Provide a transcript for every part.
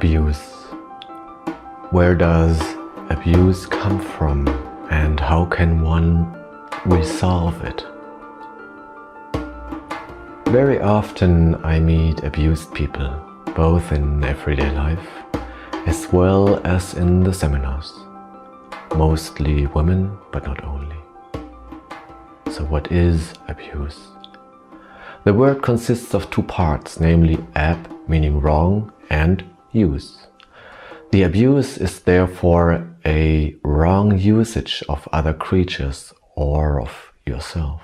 Abuse. Where does abuse come from, and how can one resolve it? Very often I meet abused people, both in everyday life as well as in the seminars. Mostly women, but not only. So what is abuse? The word consists of two parts, namely ab, meaning wrong, and use. The abuse is therefore a wrong usage of other creatures or of yourself.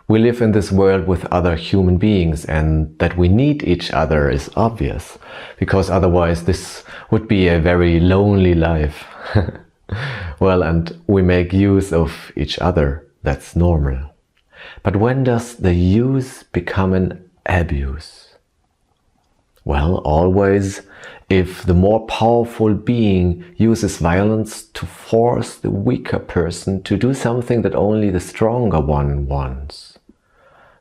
We live in this world with other human beings, and that we need each other is obvious, because otherwise this would be a very lonely life. Well, and we make use of each other, that's normal. But when does the use become an abuse? Well, always if the more powerful being uses violence to force the weaker person to do something that only the stronger one wants.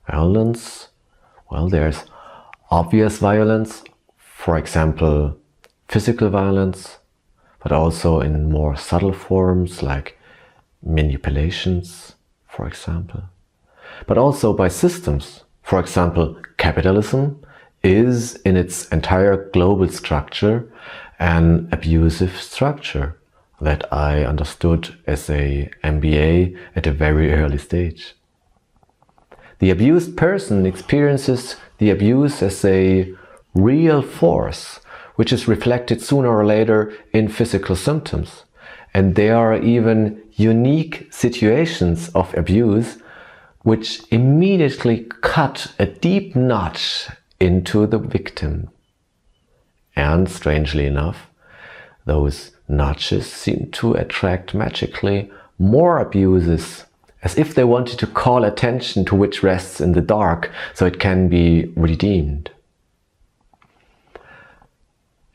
Violence, well, there's obvious violence, for example, physical violence, but also in more subtle forms like manipulations, for example. But also by systems. For example, capitalism is in its entire global structure an abusive structure that I understood as a MBA at a very early stage. The abused person experiences the abuse as a real force, which is reflected sooner or later in physical symptoms. And there are even unique situations of abuse which immediately cut a deep notch into the victim. And strangely enough, those notches seem to attract magically more abuses, as if they wanted to call attention to which rests in the dark so it can be redeemed.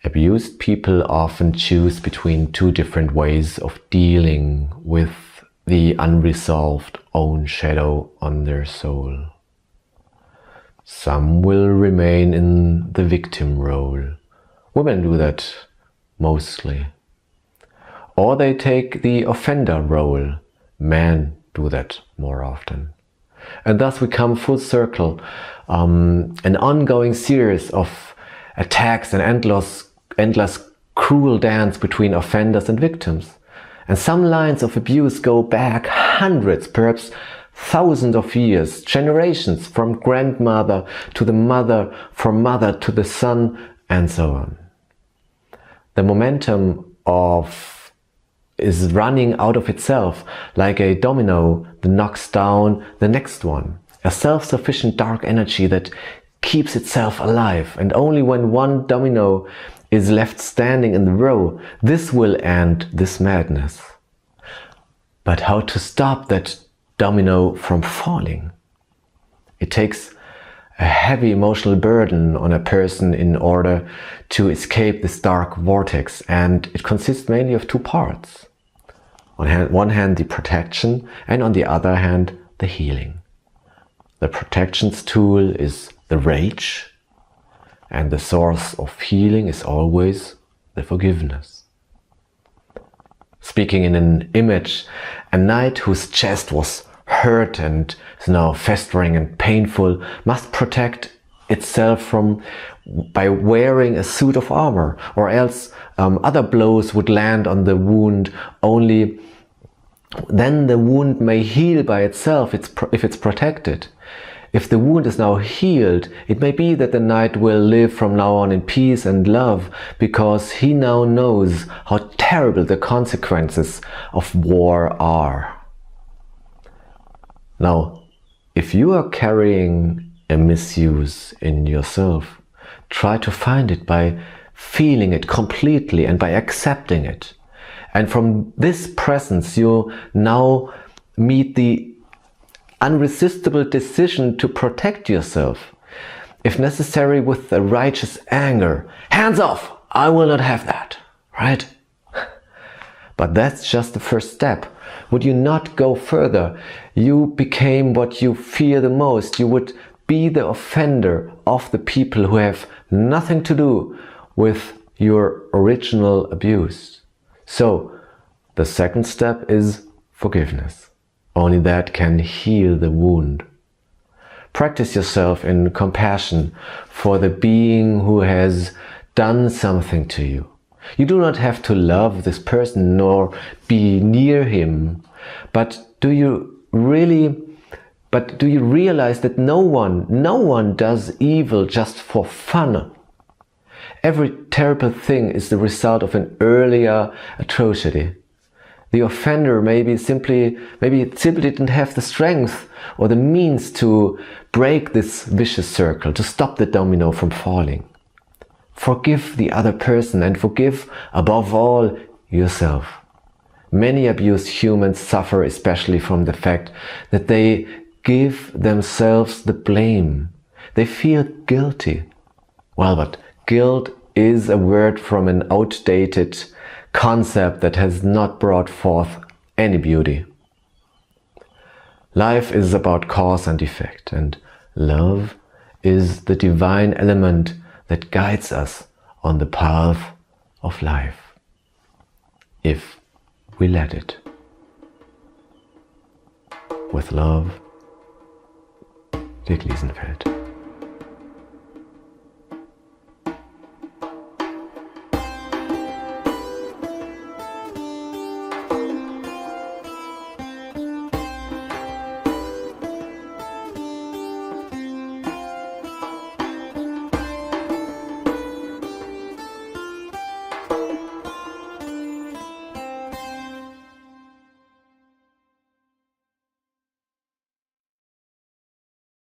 Abused people often choose between two different ways of dealing with the unresolved own shadow on their soul. Some will remain in the victim role. Women do that mostly. Or they take the offender role. Men do that more often. And thus we come full circle. An ongoing series of attacks and endless cruel dance between offenders and victims. And some lines of abuse go back hundreds, perhaps thousands of years, generations, from grandmother to the mother, from mother to the son, and so on. The momentum is running out of itself, like a domino that knocks down the next one. A self-sufficient dark energy that keeps itself alive, and only when one domino is left standing in the row, this will end this madness. But how to stop that domino from falling? It takes a heavy emotional burden on a person in order to escape this dark vortex, and it consists mainly of two parts. On one hand, the protection, and on the other hand, the healing. The protection's tool is the rage, and the source of healing is always the forgiveness. Speaking in an image, a knight whose chest was hurt and is now festering and painful must protect itself by wearing a suit of armor, or else other blows would land on the wound. Only then the wound may heal by itself if it's protected. If the wound is now healed, it may be that the knight will live from now on in peace and love, because he now knows how terrible the consequences of war are. Now, if you are carrying a misuse in yourself, try to find it by feeling it completely and by accepting it. And from this presence, you now meet the unresistible decision to protect yourself, if necessary with a righteous anger. Hands off! I will not have that, right? But that's just the first step. Would you not go further? You became what you fear the most. You would be the offender of the people who have nothing to do with your original abuse. So, the second step is forgiveness. Only that can heal the wound. Practice yourself in compassion for the being who has done something to you. You do not have to love this person nor be near him, but do you realize that no one does evil just for fun? Every terrible thing is the result of an earlier atrocity. The offender maybe simply didn't have the strength or the means to break this vicious circle, to stop the domino from falling. Forgive the other person and forgive above all yourself. Many abused humans suffer especially from the fact that they give themselves the blame. They feel guilty. Well, but guilt is a word from an outdated concept that has not brought forth any beauty. Life is about cause and effect, and love is the divine element that guides us on the path of life, if we let it. With love, Dirk Liesenfeld.